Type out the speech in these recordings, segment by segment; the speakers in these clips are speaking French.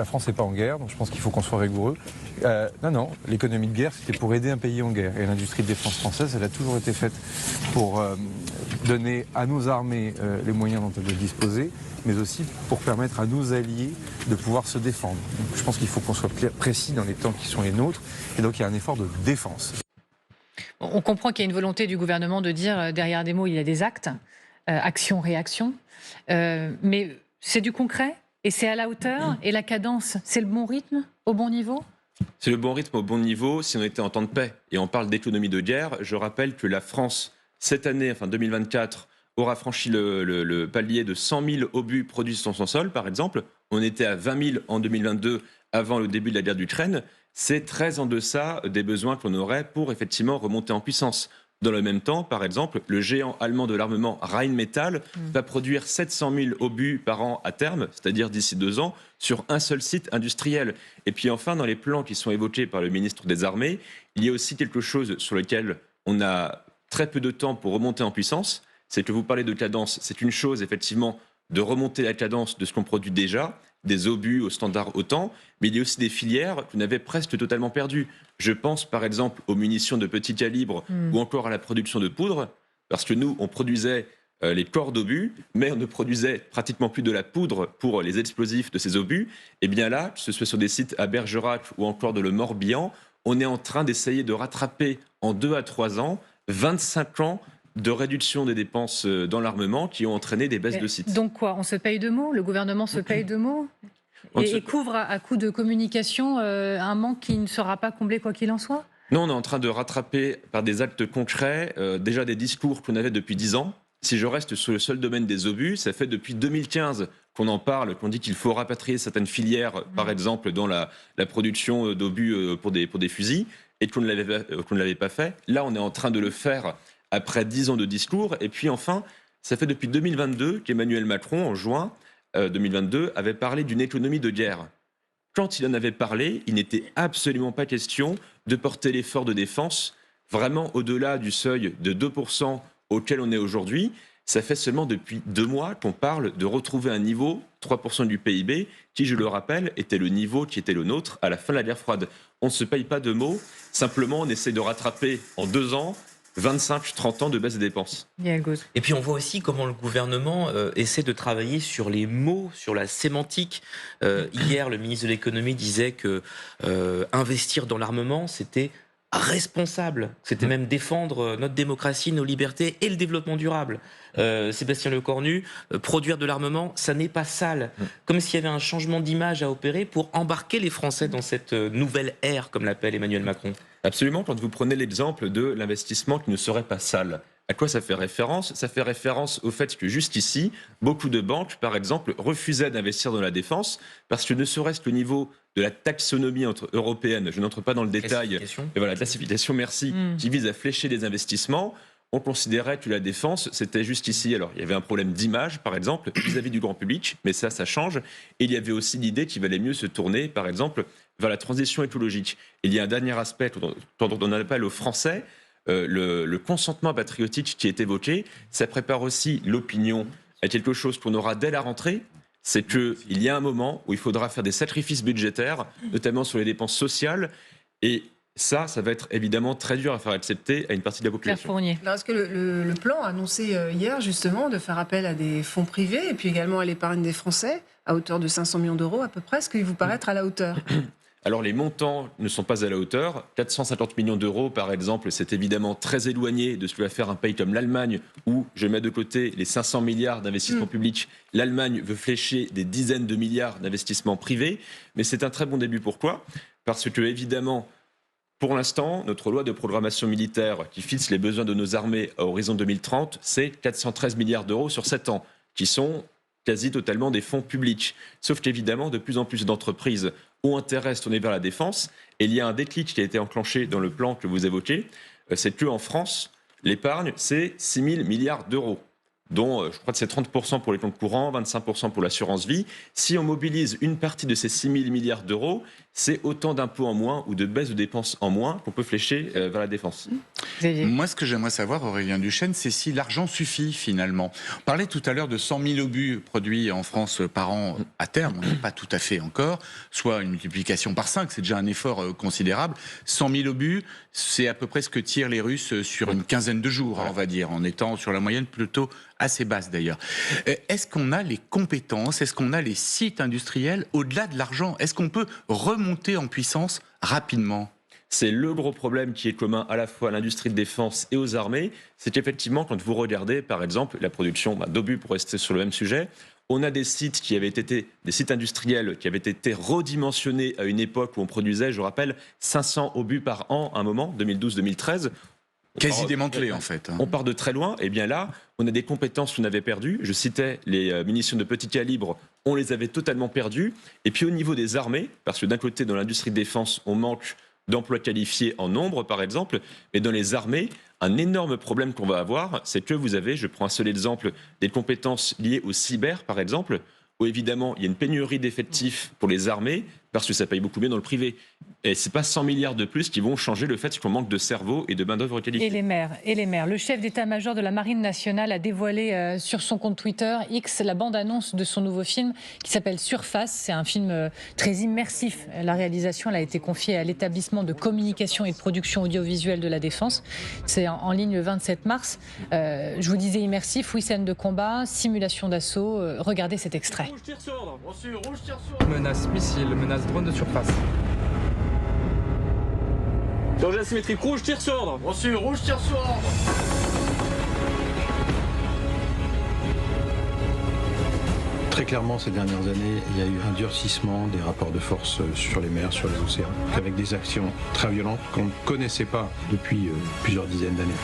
La France n'est pas en guerre, donc je pense qu'il faut qu'on soit rigoureux. Non, l'économie de guerre, c'était pour aider un pays en guerre. Et l'industrie de défense française, elle a toujours été faite pour donner à nos armées les moyens dont elles doivent disposer, mais aussi pour permettre à nos alliés de pouvoir se défendre. Donc je pense qu'il faut qu'on soit précis dans les temps qui sont les nôtres, et donc il y a un effort de défense. On comprend qu'il y a une volonté du gouvernement de dire derrière des mots, il y a des actes, action, réaction, mais c'est du concret et c'est à la hauteur et la cadence, c'est le bon rythme, au bon niveau ? C'est le bon rythme au bon niveau si on était en temps de paix. Et on parle d'économie de guerre. Je rappelle que la France, cette année, enfin 2024, aura franchi le palier de 100 000 obus produits sur son sol, par exemple. On était à 20 000 en 2022, avant le début de la guerre d'Ukraine. C'est très en deçà des besoins qu'on aurait pour effectivement remonter en puissance. Dans le même temps, par exemple, le géant allemand de l'armement Rheinmetall va produire 700 000 obus par an à terme, c'est-à-dire d'ici 2 ans, sur un seul site industriel. Et puis enfin, dans les plans qui sont évoqués par le ministre des Armées, il y a aussi quelque chose sur lequel on a très peu de temps pour remonter en puissance. C'est que vous parlez de cadence, c'est une chose effectivement de remonter la cadence de ce qu'on produit déjà, des obus au standard OTAN, mais il y a aussi des filières qu'on avait presque totalement perdues. Je pense par exemple aux munitions de petit calibre ou encore à la production de poudre, parce que nous, on produisait les corps d'obus, mais on ne produisait pratiquement plus de la poudre pour les explosifs de ces obus. Et bien là, que ce soit sur des sites à Bergerac ou encore de le Morbihan, on est en train d'essayer de rattraper en 2 à 3 ans 25 ans de réduction des dépenses dans l'armement qui ont entraîné des baisses de sites. Donc quoi, on se paye de mots ? Le gouvernement se paye de mots ? Et couvre à coup de communication un manque qui ne sera pas comblé quoi qu'il en soit ? Non, on est en train de rattraper par des actes concrets, déjà des discours qu'on avait depuis 10 ans. Si je reste sur le seul domaine des obus, ça fait depuis 2015 qu'on en parle, qu'on dit qu'il faut rapatrier certaines filières, par exemple dans la production d'obus pour des fusils, et qu'on ne l'avait pas fait. Là, on est en train de le faire après 10 ans de discours. Et puis enfin, ça fait depuis 2022 qu'Emmanuel Macron, en juin 2022, avait parlé d'une économie de guerre. Quand il en avait parlé, il n'était absolument pas question de porter l'effort de défense vraiment au-delà du seuil de 2% auquel on est aujourd'hui. Ça fait seulement depuis 2 mois qu'on parle de retrouver un niveau, 3% du PIB, qui, je le rappelle, était le niveau qui était le nôtre à la fin de la guerre froide. On ne se paye pas de mots, simplement on essaie de rattraper en 2 ans 25-30 ans de baisse des dépenses. Et puis on voit aussi comment le gouvernement essaie de travailler sur les mots, sur la sémantique. Hier, le ministre de l'économie disait que investir dans l'armement, c'était responsable. C'était même défendre notre démocratie, nos libertés et le développement durable. Sébastien Lecornu, produire de l'armement, ça n'est pas sale. Comme s'il y avait un changement d'image à opérer pour embarquer les Français dans cette nouvelle ère, comme l'appelle Emmanuel Macron. Absolument, quand vous prenez l'exemple de l'investissement qui ne serait pas sale, à quoi ça fait référence ? Ça fait référence au fait que jusqu'ici, beaucoup de banques, par exemple, refusaient d'investir dans la défense parce que ne serait-ce qu'au niveau de la taxonomie européenne, je n'entre pas dans le détail, et voilà, classification, merci, qui vise à flécher des investissements, on considérait que la défense, c'était jusqu'ici. Alors, il y avait un problème d'image, par exemple, vis-à-vis du grand public, mais ça change. Et il y avait aussi l'idée qu'il valait mieux se tourner, par exemple, vers la transition écologique. Et il y a un dernier aspect dont on appelle aux Français, le consentement patriotique qui est évoqué. Ça prépare aussi l'opinion à quelque chose qu'on aura dès la rentrée. C'est qu'il y a un moment où il faudra faire des sacrifices budgétaires, notamment sur les dépenses sociales. Et ça va être évidemment très dur à faire accepter à une partie de la population. Alors, est-ce que le plan annoncé hier, justement, de faire appel à des fonds privés et puis également à l'épargne des Français, à hauteur de 500 millions d'euros à peu près, est-ce qu'il vous paraît être à la hauteur ? Alors les montants ne sont pas à la hauteur. 450 millions d'euros, par exemple, c'est évidemment très éloigné de ce que va faire un pays comme l'Allemagne, où je mets de côté les 500 milliards d'investissements publics. L'Allemagne veut flécher des dizaines de milliards d'investissements privés, mais c'est un très bon début. Pourquoi ? Parce que, évidemment, pour l'instant, notre loi de programmation militaire qui fixe les besoins de nos armées à horizon 2030, c'est 413 milliards d'euros sur 7 ans, qui sont quasi totalement des fonds publics. Sauf qu'évidemment, de plus en plus d'entreprises ont intérêt à se tourner vers la défense. Et il y a un déclic qui a été enclenché dans le plan que vous évoquez. C'est qu'en France, l'épargne, c'est 6 000 milliards d'euros. dont je crois que c'est 30% pour les comptes courants, 25% pour l'assurance vie. Si on mobilise une partie de ces 6 000 milliards d'euros, c'est autant d'impôts en moins ou de baisse de dépenses en moins qu'on peut flécher vers la défense. Xavier. Moi, ce que j'aimerais savoir, Aurélien Duchesne, c'est si l'argent suffit finalement. On parlait tout à l'heure de 100 000 obus produits en France par an à terme, on n'est pas tout à fait encore, soit une multiplication par 5, c'est déjà un effort considérable. 100 000 obus, c'est à peu près ce que tirent les Russes sur une quinzaine de jours, on va dire, en étant sur la moyenne plutôt assez basse d'ailleurs. Est-ce qu'on a les compétences, est-ce qu'on a les sites industriels au-delà de l'argent? Est-ce qu'on peut remonter en puissance rapidement? C'est le gros problème qui est commun à la fois à l'industrie de défense et aux armées, c'est qu'effectivement, quand vous regardez, par exemple, la production d'obus, pour rester sur le même sujet, on a des sites qui avaient été, des sites industriels qui avaient été redimensionnés à une époque où on produisait, je rappelle, 500 obus par an à un moment, 2012-2013. Quasi démantelé en fait. On part de très loin, et bien là, on a des compétences qu'on avait perdues. Je citais les munitions de petit calibre, on les avait totalement perdues. Et puis au niveau des armées, parce que d'un côté, dans l'industrie de défense, on manque d'emplois qualifiés en nombre, par exemple, mais dans les armées, un énorme problème qu'on va avoir, c'est que vous avez, je prends un seul exemple, des compétences liées au cyber, par exemple, où évidemment, il y a une pénurie d'effectifs pour les armées, parce que ça paye beaucoup mieux dans le privé. Et ce n'est pas 100 milliards de plus qui vont changer le fait qu'on manque de cerveau et de main-d'œuvre qualifiée. Et les maires. Le chef d'état-major de la Marine nationale a dévoilé sur son compte Twitter X la bande-annonce de son nouveau film qui s'appelle Surface. C'est un film très immersif. La réalisation elle a été confiée à l'établissement de communication et de production audiovisuelle de la Défense. C'est en ligne le 27 mars. Je vous disais immersif, oui, scène de combat, simulation d'assaut. Regardez cet extrait. Rouge tire sur ordre. Reçu, rouge tire sur ordre. Menace missile, menace drone de surface. Danger asymétrique, rouge tire sur ordre. Reçu, rouge tire sur ordre. Très clairement, ces dernières années, il y a eu un durcissement des rapports de force sur les mers, sur les océans, avec des actions très violentes qu'on ne connaissait pas depuis plusieurs dizaines d'années.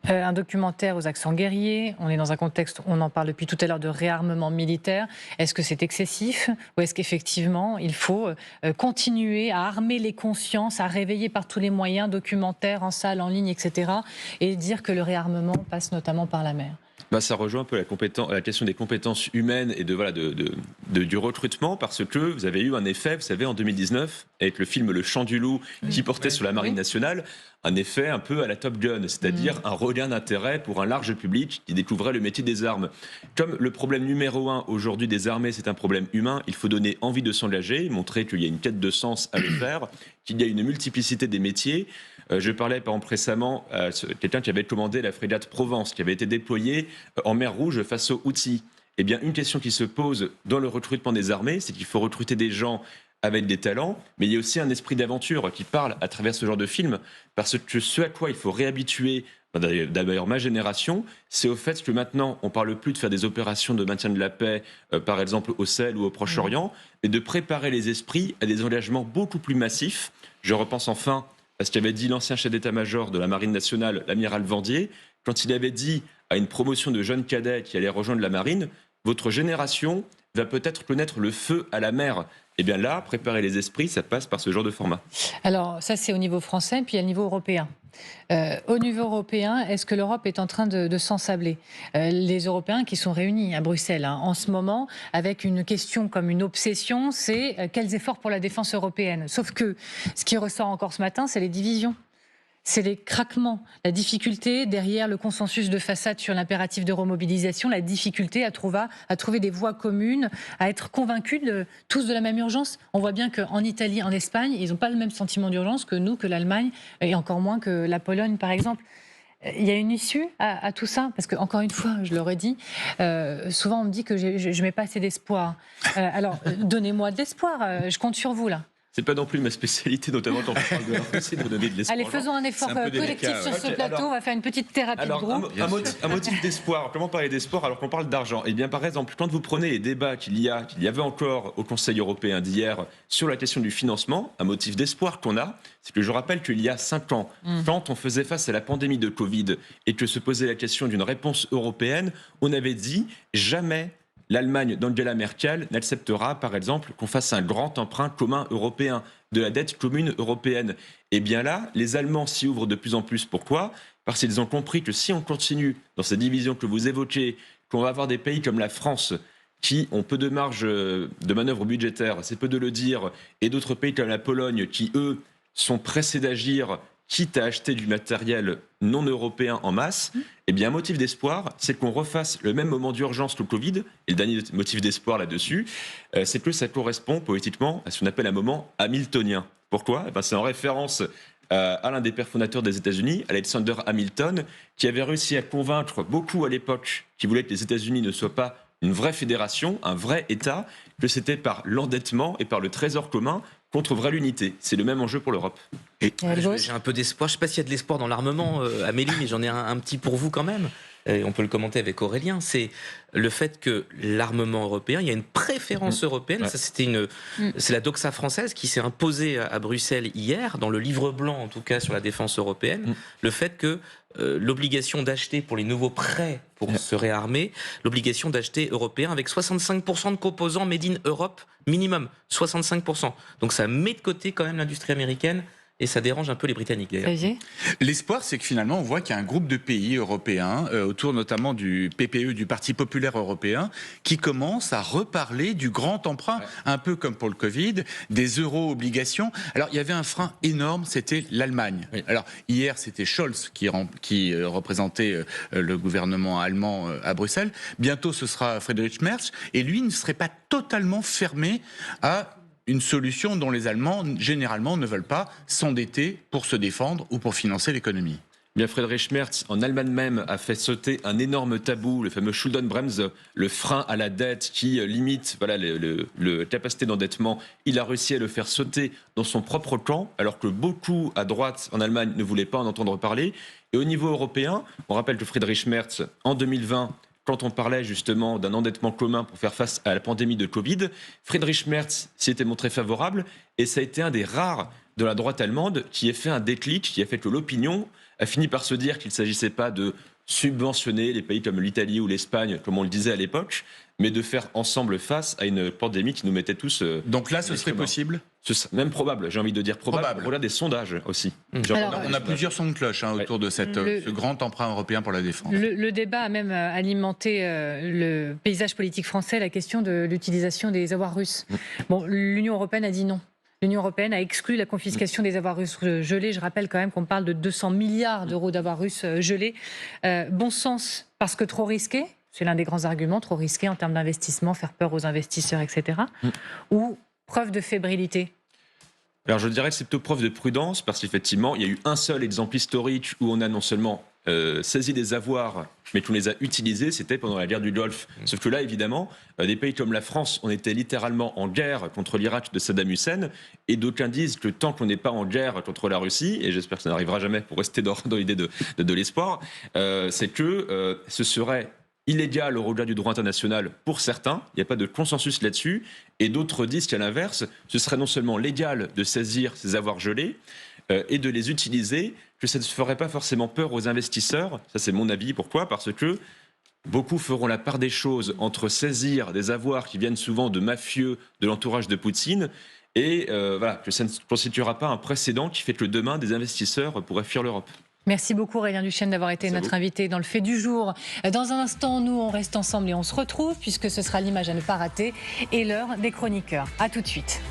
Un documentaire aux accents guerriers. On est dans un contexte, on en parle depuis tout à l'heure, de réarmement militaire. Est-ce que c'est excessif ou est-ce qu'effectivement il faut continuer à armer les consciences, à réveiller par tous les moyens, documentaires, en salle, en ligne, etc. et dire que le réarmement passe notamment par la mer? Ça rejoint un peu la question des compétences humaines et du recrutement, parce que vous avez eu un effet, vous savez, en 2019, avec le film Le Chant du Loup, qui portait sur la Marine nationale, un effet un peu à la Top Gun, c'est-à-dire un regain d'intérêt pour un large public qui découvrait le métier des armes. Comme le problème numéro 1 aujourd'hui des armées, c'est un problème humain, il faut donner envie de s'engager, montrer qu'il y a une quête de sens à le faire, qu'il y a une multiplicité des métiers. Je parlais par exemple récemment à quelqu'un qui avait commandé la frégate Provence, qui avait été déployée en mer Rouge face aux Houthis. Eh bien, une question qui se pose dans le recrutement des armées, c'est qu'il faut recruter des gens avec des talents, mais il y a aussi un esprit d'aventure qui parle à travers ce genre de film, parce que ce à quoi il faut réhabituer, d'ailleurs ma génération, c'est au fait que maintenant, on ne parle plus de faire des opérations de maintien de la paix, par exemple au Sahel ou au Proche-Orient, mais de préparer les esprits à des engagements beaucoup plus massifs. Je repense enfin à ce qu'avait dit l'ancien chef d'état-major de la Marine nationale, l'amiral Vendier, quand il avait dit à une promotion de jeunes cadets qui allaient rejoindre la Marine, votre génération va peut-être connaître le feu à la mer. Eh bien là, préparer les esprits, ça passe par ce genre de format. Alors ça, c'est au niveau français, puis il y a le niveau européen. Au niveau européen, est-ce que l'Europe est en train de s'ensabler? Les Européens qui sont réunis à Bruxelles en ce moment, avec une question comme une obsession, c'est quels efforts pour la défense européenne? Sauf que ce qui ressort encore ce matin, c'est les divisions. C'est les craquements, la difficulté derrière le consensus de façade sur l'impératif de remobilisation, la difficulté à trouver des voies communes, à être convaincus tous de la même urgence. On voit bien qu'en Italie, en Espagne, ils n'ont pas le même sentiment d'urgence que nous, que l'Allemagne, et encore moins que la Pologne, par exemple. Il y a une issue à tout ça, parce que encore une fois, je l'aurais dit, souvent on me dit que je ne mets pas assez d'espoir. Alors, donnez-moi de l'espoir, je compte sur vous là. C'est pas non plus ma spécialité, notamment quand on parle de l'info, c'est de donner de l'espoir. Allez, faisons un effort collectif sur ce plateau. On va faire une petite thérapie de groupe. Un motif d'espoir. Comment parler d'espoir alors qu'on parle d'argent? Eh bien, par exemple, quand vous prenez les débats qu'il y avait encore au Conseil européen d'hier sur la question du financement, un motif d'espoir qu'on a, c'est que je rappelle qu'il y a 5 ans, quand on faisait face à la pandémie de Covid et que se posait la question d'une réponse européenne, on avait dit jamais l'Allemagne d'Angela Merkel n'acceptera par exemple qu'on fasse un grand emprunt commun européen, de la dette commune européenne. Et bien là, les Allemands s'y ouvrent de plus en plus. Pourquoi ? Parce qu'ils ont compris que si on continue dans cette division que vous évoquez, qu'on va avoir des pays comme la France qui ont peu de marge de manœuvre budgétaire, c'est peu de le dire, et d'autres pays comme la Pologne qui, eux, sont pressés d'agir, quitte à acheter du matériel non européen en masse, eh bien, un motif d'espoir, c'est qu'on refasse le même moment d'urgence que le Covid. Et le dernier motif d'espoir là-dessus, c'est que ça correspond poétiquement à ce qu'on appelle un moment hamiltonien. Pourquoi ? C'est en référence à l'un des pères fondateurs des États-Unis, Alexander Hamilton, qui avait réussi à convaincre beaucoup à l'époque qui voulaient que les États-Unis ne soient pas une vraie fédération, un vrai État, que c'était par l'endettement et par le trésor commun contre vraie l'unité. C'est le même enjeu pour l'Europe. J'ai un peu d'espoir. Je ne sais pas s'il y a de l'espoir dans l'armement, Amélie, mais j'en ai un petit pour vous quand même. Et on peut le commenter avec Aurélien. C'est le fait que l'armement européen, il y a une préférence européenne. Ouais. Ça, c'est la doxa française qui s'est imposée à Bruxelles hier, dans le livre blanc en tout cas sur la défense européenne. Le fait que l'obligation d'acheter pour les nouveaux prêts pour se réarmer, l'obligation d'acheter européen avec 65% de composants made in Europe minimum, 65%. Donc ça met de côté quand même l'industrie américaine. Et ça dérange un peu les Britanniques d'ailleurs. L'espoir, c'est que finalement, on voit qu'il y a un groupe de pays européens, autour notamment du PPE, du Parti populaire européen, qui commence à reparler du grand emprunt, un peu comme pour le Covid, des euro-obligations. Alors, il y avait un frein énorme, c'était l'Allemagne. Oui. Alors, hier, c'était Scholz qui représentait le gouvernement allemand à Bruxelles. Bientôt, ce sera Friedrich Merz. Et lui ne serait pas totalement fermé à une solution dont les Allemands, généralement, ne veulent pas s'endetter pour se défendre ou pour financer l'économie. Bien, Friedrich Merz, en Allemagne même, a fait sauter un énorme tabou, le fameux Schuldenbremse, le frein à la dette qui limite le capacité d'endettement. Il a réussi à le faire sauter dans son propre camp, alors que beaucoup à droite en Allemagne ne voulaient pas en entendre parler. Et au niveau européen, on rappelle que Friedrich Merz, en 2020, quand on parlait justement d'un endettement commun pour faire face à la pandémie de Covid, Friedrich Merz s'y était montré favorable et ça a été un des rares de la droite allemande qui a fait un déclic, qui a fait que l'opinion a fini par se dire qu'il ne s'agissait pas de subventionner les pays comme l'Italie ou l'Espagne, comme on le disait à l'époque, mais de faire ensemble face à une pandémie qui nous mettait tous... Donc là, ce serait possible ? Même probable, j'ai envie de dire probable. Voilà des sondages aussi. Alors, on a plusieurs sons de cloche autour de ce grand emprunt européen pour la défense. Le débat a même alimenté le paysage politique français, la question de l'utilisation des avoirs russes. Bon, l'Union européenne a dit non. L'Union européenne a exclu la confiscation des avoirs russes gelés. Je rappelle quand même qu'on parle de 200 milliards d'euros d'avoirs russes gelés. Bon sens, parce que trop risqué. C'est l'un des grands arguments, trop risqué en termes d'investissement, faire peur aux investisseurs, etc. Ou preuve de fébrilité? Alors je dirais que c'est plutôt preuve de prudence, parce qu'effectivement, il y a eu un seul exemple historique où on a non seulement saisi des avoirs, mais qu'on les a utilisés, c'était pendant la guerre du Golfe. Sauf que là, évidemment, des pays comme la France, on était littéralement en guerre contre l'Irak de Saddam Hussein, et d'aucuns disent que tant qu'on n'est pas en guerre contre la Russie, et j'espère que ça n'arrivera jamais pour rester dans l'idée de l'espoir, c'est que ce serait illégal au regard du droit international pour certains, il n'y a pas de consensus là-dessus, et d'autres disent qu'à l'inverse, ce serait non seulement légal de saisir ces avoirs gelés et de les utiliser, que ça ne ferait pas forcément peur aux investisseurs. Ça c'est mon avis. Pourquoi ? Parce que beaucoup feront la part des choses entre saisir des avoirs qui viennent souvent de mafieux de l'entourage de Poutine et que ça ne constituera pas un précédent qui fait que demain des investisseurs pourraient fuir l'Europe. Merci beaucoup Aurélien Duchesne d'avoir été notre invité dans le Fait du jour. Dans un instant, nous, on reste ensemble et on se retrouve puisque ce sera l'image à ne pas rater et l'heure des chroniqueurs. À tout de suite.